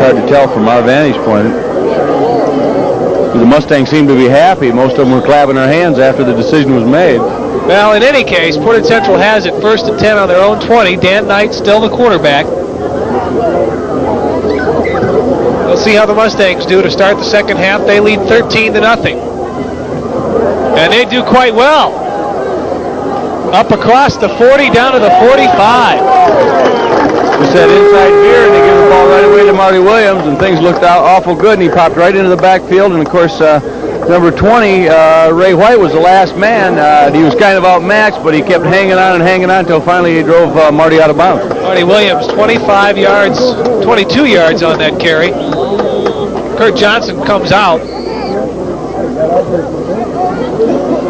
hard to tell from our vantage point. The Mustangs seem to be happy. Most of them were clapping their hands after the decision was made. Well, in any case, Portage Central has it 1st and 10 on their own 20. Dan Knight still the quarterback. We'll see how the Mustangs do to start the second half. They lead 13-0. And they do quite well. Up across the 40, down to the 45. Just that inside veer, and they give the ball right away to Marty Williams, and things looked awful good, and he popped right into the backfield. And, of course, number 20, Ray White, was the last man. He was kind of outmatched, but he kept hanging on until finally he drove Marty out of bounds. Marty Williams, 22 yards on that carry. Kurt Johnson comes out.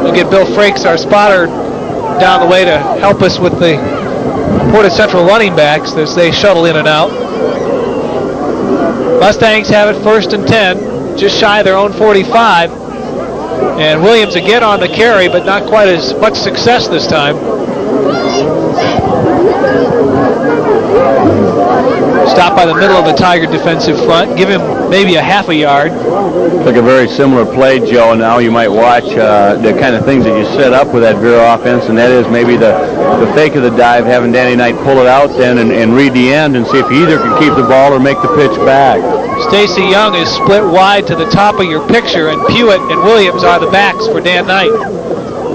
We'll get Bill Frakes, our spotter, down the way to help us with the Portage Central running backs as they shuttle in and out. Mustangs have it 1st and 10, just shy of their own 45. And Williams again on the carry, but not quite as much success this time. Stop by the middle of the Tiger defensive front. Give him maybe a half a yard. Like a very similar play, Joe. Now you might watch the kind of things that you set up with that Veer offense, and that is maybe the fake of the dive, having Danny Knight pull it out then and read the end and see if he either can keep the ball or make the pitch back. Stacy Young is split wide to the top of your picture, and Pewitt and Williams are the backs for Dan Knight.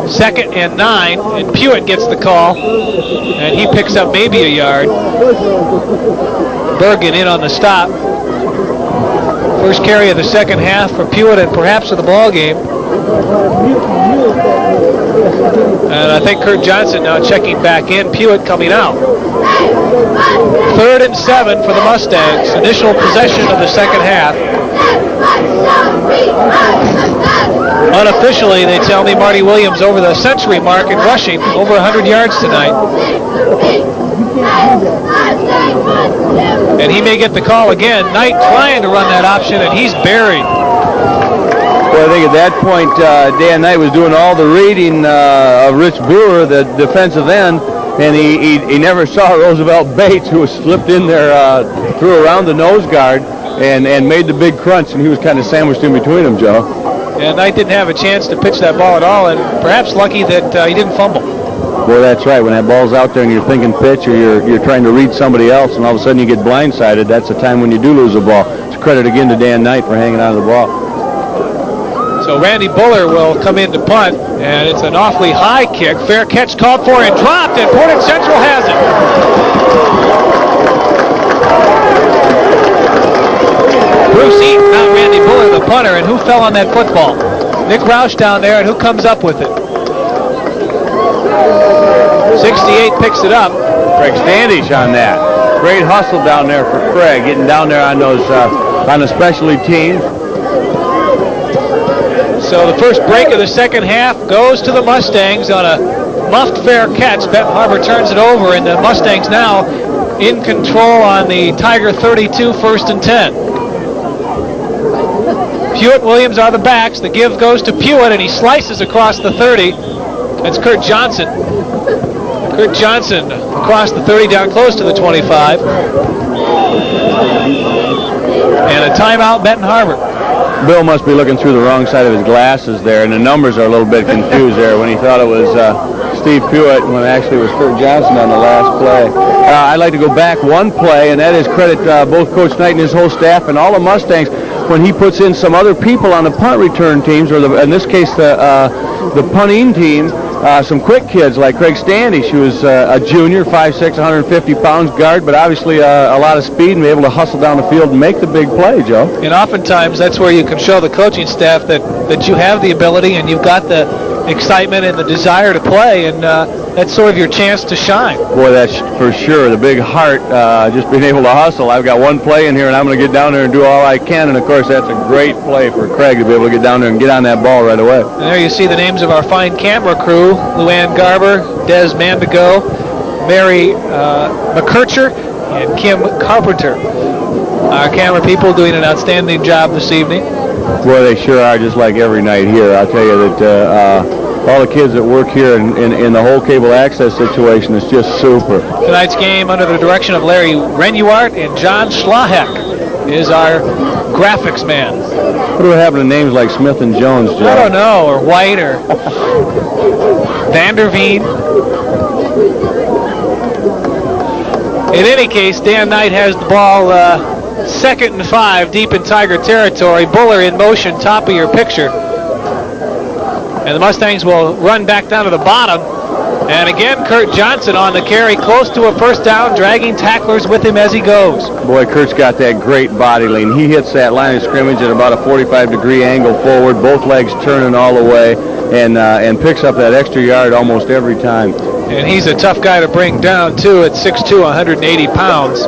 2nd and 9, and Pewitt gets the call, and he picks up maybe a yard. Bergen in on the stop. First carry of the second half for Pewitt and perhaps of the ball game. And I think Kurt Johnson now checking back in, Pewitt coming out. 3rd and 7 for the Mustangs. Initial possession of the second half. Unofficially, they tell me Marty Williams over the century mark in rushing, over 100 yards tonight. And he may get the call again. Knight trying to run that option, and he's buried. Well, I think at that point, Dan Knight was doing all the reading of Rich Brewer, the defensive end, and he never saw Roosevelt Bates, who was slipped in there, threw around the nose guard, and made the big crunch, and he was kind of sandwiched in between them, Joe. And Knight didn't have a chance to pitch that ball at all, and perhaps lucky that he didn't fumble. Well, that's right. When that ball's out there and you're thinking pitch, or you're trying to read somebody else, and all of a sudden you get blindsided, that's the time when you do lose the ball. It's credit again to Dan Knight for hanging on to the ball. So Randy Buller will come in to punt, and it's an awfully high kick. Fair catch called for and dropped, and Portage Central has it. Bruce Eaton, not Randy Buller, the punter, and who fell on that football? Nick Roush down there, and who comes up with it? 68 picks it up. Craig Standish on that. Great hustle down there for Craig, getting down there on those on the specialty teams. So the first break of the second half goes to the Mustangs on a muffed fair catch. Benton Harbor turns it over, and the Mustangs now in control on the Tiger 32, 1st and 10. Pewitt Williams are the backs. The give goes to Pewitt, and he slices across the 30. That's Kurt Johnson. Kurt Johnson across the 30 down close to the 25. And a timeout, Benton Harbor. Bill must be looking through the wrong side of his glasses there, and the numbers are a little bit confused there when he thought it was Steve Pewitt when actually it was Kurt Johnson on the last play. I'd like to go back one play, and that is credit both Coach Knight and his whole staff and all the Mustangs when he puts in some other people on the punt return teams, or in this case the punting team, some quick kids like Craig Standish, who is a junior, 5'6", 150 pounds guard, but obviously a lot of speed and be able to hustle down the field and make the big play, Joe. And oftentimes that's where you can show the coaching staff that you have the ability and you've got the excitement and the desire to play, and that's sort of your chance to shine. Boy, that's for sure. The big heart, just being able to hustle. I've got one play in here, and I'm going to get down there and do all I can, and of course that's a great play for Craig to be able to get down there and get on that ball right away. And there you see the names of our fine camera crew: Luann Garber, Des Mandigo, Mary McKercher, and Kim Carpenter. Our camera people doing an outstanding job this evening. Boy, they sure are, just like every night here. I'll tell you that all the kids that work here in the whole cable access situation is just super. Tonight's game under the direction of Larry Renuart and John Schlahek is our graphics man. What do we have to names like Smith and Jones, Joe? I don't know, or White, or Vanderveen. In any case, Dan Knight has the ball 2nd and 5 deep in Tiger territory. Buller in motion, top of your picture. And the Mustangs will run back down to the bottom. And again, Kurt Johnson on the carry, close to a first down, dragging tacklers with him as he goes. Boy, Kurt's got that great body lean. He hits that line of scrimmage at about a 45-degree angle forward, both legs turning all the way, and picks up that extra yard almost every time. And he's a tough guy to bring down, too, at 6'2", 180 pounds.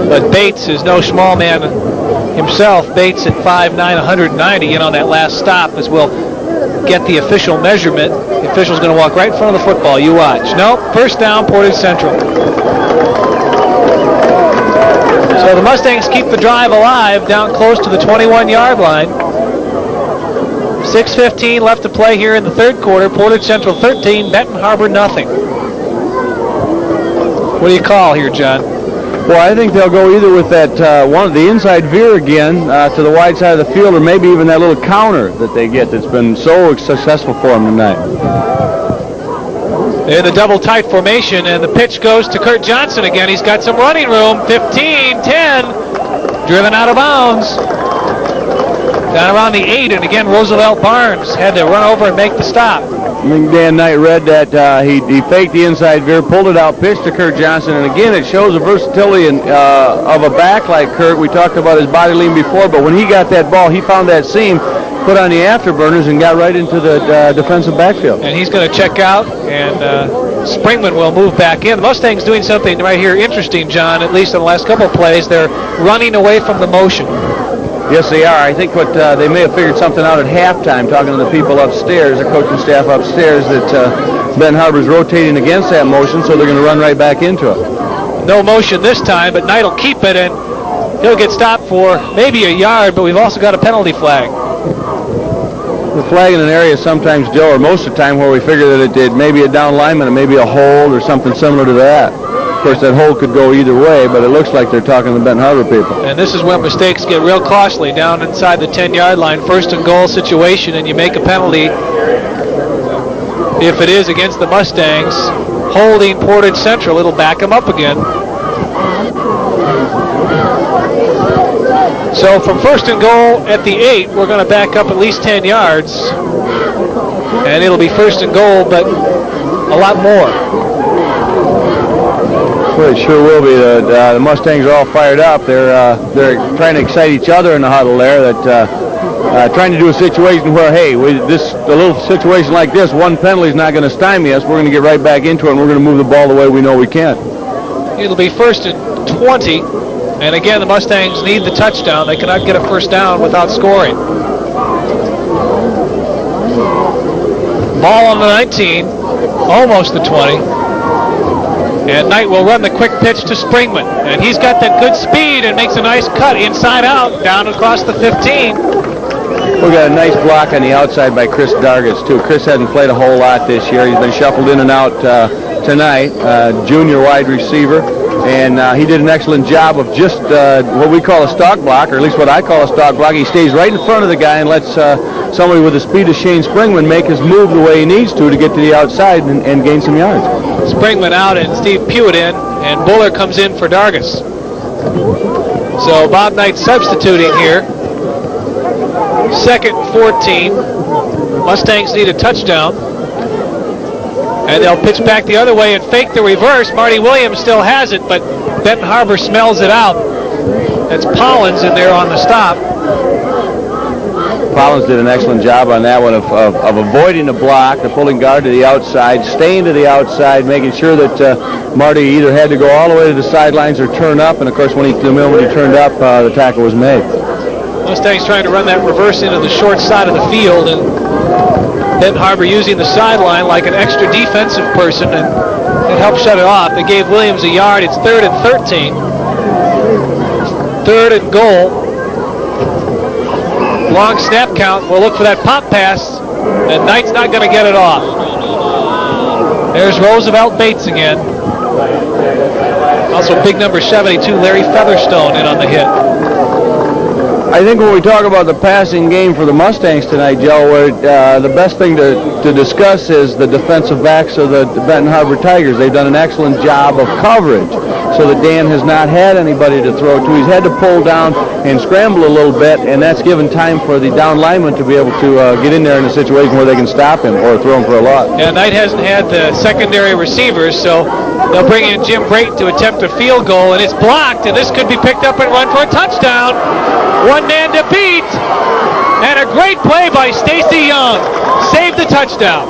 But Bates is no small man himself. Bates at 5'9", 190, in on that last stop, as we'll get the official measurement. The official's going to walk right in front of the football. You watch. Nope, first down, Portage Central. So the Mustangs keep the drive alive down close to the 21-yard line. 6:15 left to play here in the third quarter. Portage Central 13, Benton Harbor nothing. What do you call here, John? Well, I think they'll go either with that the inside veer again to the wide side of the field, or maybe even that little counter that they get that's been so successful for them tonight. In the double tight formation, and the pitch goes to Kurt Johnson again. He's got some running room. 15, 10, driven out of bounds. Down around the 8, and again, Roosevelt Barnes had to run over and make the stop. I think Dan Knight read that he faked the inside veer, pulled it out, pitched to Kurt Johnson, and again, it shows the versatility of a back like Kurt. We talked about his body lean before, but when he got that ball, he found that seam, put on the afterburners, and got right into the defensive backfield. And he's going to check out, and Springman will move back in. The Mustangs doing something right here interesting, John, at least in the last couple of plays. They're running away from the motion. Yes, they are. I think what they may have figured something out at halftime, talking to the people upstairs, the coaching staff upstairs, that Benton Harbor's rotating against that motion, so they're going to run right back into it. No motion this time, but Knight will keep it, and he'll get stopped for maybe a yard, but we've also got a penalty flag. The flag in an area sometimes, Joe, or most of the time, where we figure that it may be a down lineman, it may be a hold or something similar to that. Of course, that hold could go either way, but it looks like they're talking to the Benton Harbor people. And this is when mistakes get real costly, down inside the 10-yard line, first and goal situation, and you make a penalty if it is against the Mustangs. Holding Portage Central, it'll back them up again. So from first and goal at the 8, we're going to back up at least 10 yards. And it'll be first and goal, but a lot more. Well, it sure will be. The Mustangs are all fired up. They're trying to excite each other in the huddle there. That trying to do a situation where, hey, a little situation like this, one penalty is not going to stymie us. We're going to get right back into it, and we're going to move the ball the way we know we can. It'll be first and 20. And again, the Mustangs need the touchdown. They cannot get a first down without scoring. Ball on the 19, almost the 20. And Knight will run the quick pitch to Springman. And he's got that good speed and makes a nice cut inside out, down across the 15. We got a nice block on the outside by Chris Dargis, too. Chris hasn't played a whole lot this year. He's been shuffled in and out tonight, junior wide receiver. And he did an excellent job of just what we call a stock block, or at least what I call a stock block. He stays right in front of the guy and lets somebody with the speed of Shane Springman make his move the way he needs to get to the outside and gain some yards. Springman out and Steve Pewitt in, and Buller comes in for Dargis. So Bob Knight substituting here. 2nd and 14. Mustangs need a touchdown. And they'll pitch back the other way and fake the reverse. Marty Williams still has it, but Benton Harbor smells it out. That's Pollins in there on the stop. Pollins did an excellent job on that one of avoiding the block, the pulling guard to the outside, staying to the outside, making sure that Marty either had to go all the way to the sidelines or turn up. And, of course, when he turned up, the tackle was made. Mustangs trying to run that reverse into the short side of the field, and Benton Harbor using the sideline like an extra defensive person, and it helped shut it off. They gave Williams a yard. It's 3rd and 13. 3rd and goal. Long snap count. We'll look for that pop pass, and Knight's not going to get it off. There's Roosevelt Bates again. Also, big number 72, Larry Featherstone, in on the hit. I think when we talk about the passing game for the Mustangs tonight, Joe, the best thing to discuss is the defensive backs of the Benton Harbor Tigers. They've done an excellent job of coverage, so that Dan has not had anybody to throw to. He's had to pull down and scramble a little bit, and that's given time for the down lineman to be able to get in there in a situation where they can stop him or throw him for a loss. Yeah, Knight hasn't had the secondary receivers, so they'll bring in Jim Brayton to attempt a field goal, and it's blocked, and this could be picked up and run for a touchdown. One man to beat, and a great play by Stacy Young. Saved the touchdown.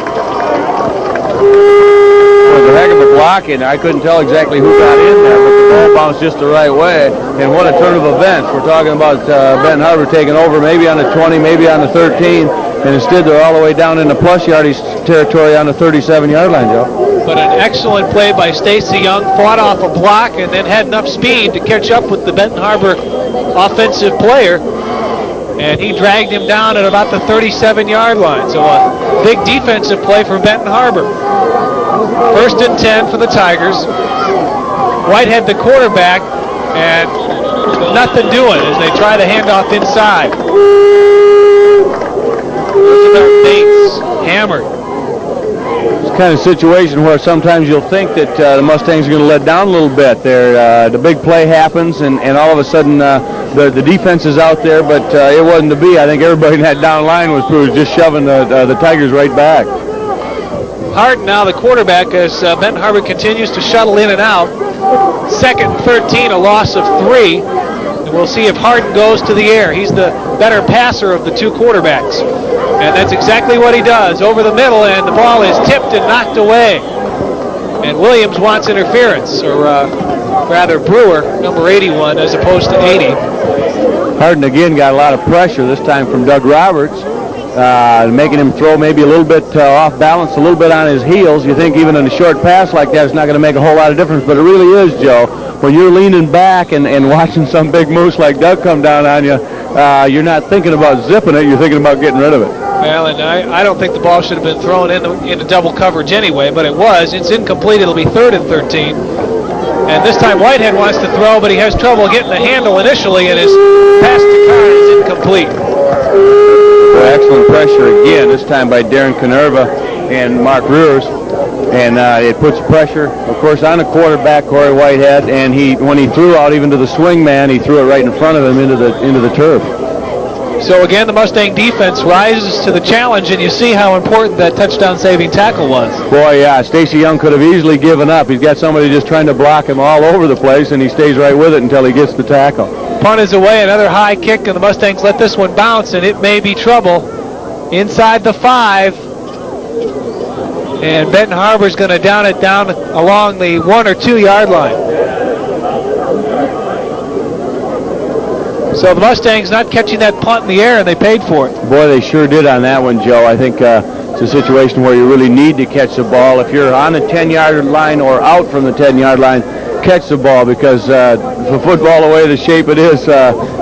It was a heck of a block, and I couldn't tell exactly who got in there, but the ball bounced just the right way, and what a turn of events. We're talking about Benton Harbor taking over maybe on the 20, maybe on the 13, and instead they're all the way down into plus yardage territory on the 37-yard line, Joe. But an excellent play by Stacy Young, fought off a block and then had enough speed to catch up with the Benton Harbor offensive player, and he dragged him down at about the 37-yard line. So a big defensive play for Benton Harbor. 1st and 10 for the Tigers. Whitehead, the quarterback, and nothing doing as they try to hand off inside. Bates hammered. It's the kind of situation where sometimes you'll think that the Mustangs are going to let down a little bit. The big play happens, and all of a sudden the defense is out there, but it wasn't to be. I think everybody in that down line was just shoving the Tigers right back. Harden now the quarterback as Benton Harbor continues to shuttle in and out. 2nd and 13, a loss of 3. And we'll see if Harden goes to the air. He's the better passer of the two quarterbacks. And that's exactly what he does. Over the middle, and the ball is tipped and knocked away. And Williams wants interference, or rather Brewer, number 81, as opposed to 80. Harden again got a lot of pressure, this time from Doug Roberts, making him throw maybe a little bit off balance, a little bit on his heels. You think even in a short pass like that, it's not going to make a whole lot of difference, but it really is, Joe. When you're leaning back and watching some big moose like Doug come down on you, you're not thinking about zipping it, you're thinking about getting rid of it. Well, and I don't think the ball should have been thrown into double coverage anyway, but it was. It's incomplete. It'll be 3rd and 13. And this time Whitehead wants to throw, but he has trouble getting the handle initially, and his pass to Carr is incomplete. Excellent pressure again, this time by Darren Canerva and Mark Ruers. And it puts pressure, of course, on the quarterback, Corey Whitehead, and when he threw out even to the swing man, he threw it right in front of him into the turf. So again, the Mustang defense rises to the challenge, and you see how important that touchdown-saving tackle was. Boy, yeah, Stacy Young could have easily given up. He's got somebody just trying to block him all over the place, and he stays right with it until he gets the tackle. Punt is away, another high kick, and the Mustangs let this one bounce, and it may be trouble inside the 5. And Benton Harbor's going to down it down along the 1 or 2 yard line. So the Mustangs not catching that punt in the air, and they paid for it. Boy, they sure did on that one, Joe. I think it's a situation where you really need to catch the ball. If you're on the 10-yard line or out from the 10-yard line, catch the ball, because for football the way the shape it is,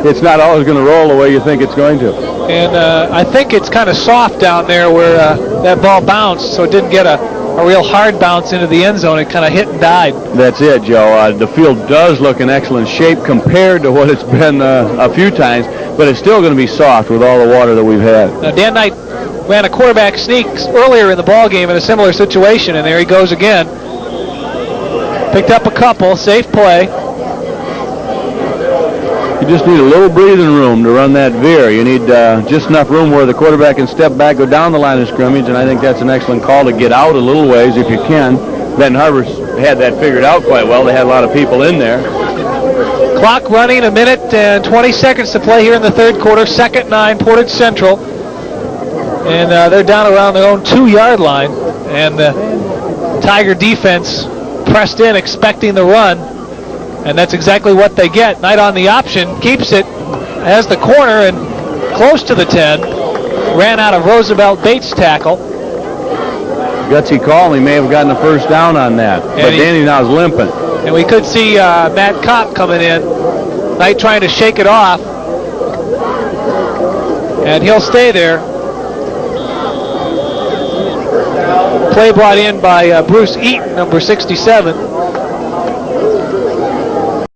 it's not always going to roll the way you think it's going to. And I think it's kind of soft down there where that ball bounced, so it didn't get a real hard bounce into the end zone. It kind of hit and died. That's it, Joe. The field does look in excellent shape compared to what it's been a few times, but it's still going to be soft with all the water that we've had. Now, Dan Knight ran a quarterback sneak earlier in the ball game in a similar situation, and there he goes again. Picked up a couple, safe play. You just need a little breathing room to run that veer. You need just enough room where the quarterback can step back, go down the line of scrimmage, and I think that's an excellent call to get out a little ways if you can. Benton Harbor's had that figured out quite well. They had a lot of people in there. Clock running, 1 minute and 20 seconds to play here in the 3rd quarter. 2nd 9, Portage Central. And they're down around their own 2-yard line. And the Tiger defense pressed in expecting the run, and that's exactly what they get. Knight on the option, keeps it, has the corner and close to the 10. Ran out of Roosevelt Bates' tackle. Gutsy call, he may have gotten a first down on that, but Danny now is limping. And we could see Matt Kopp coming in. Knight trying to shake it off, and he'll stay there. Play brought in by Bruce Eaton, number 67.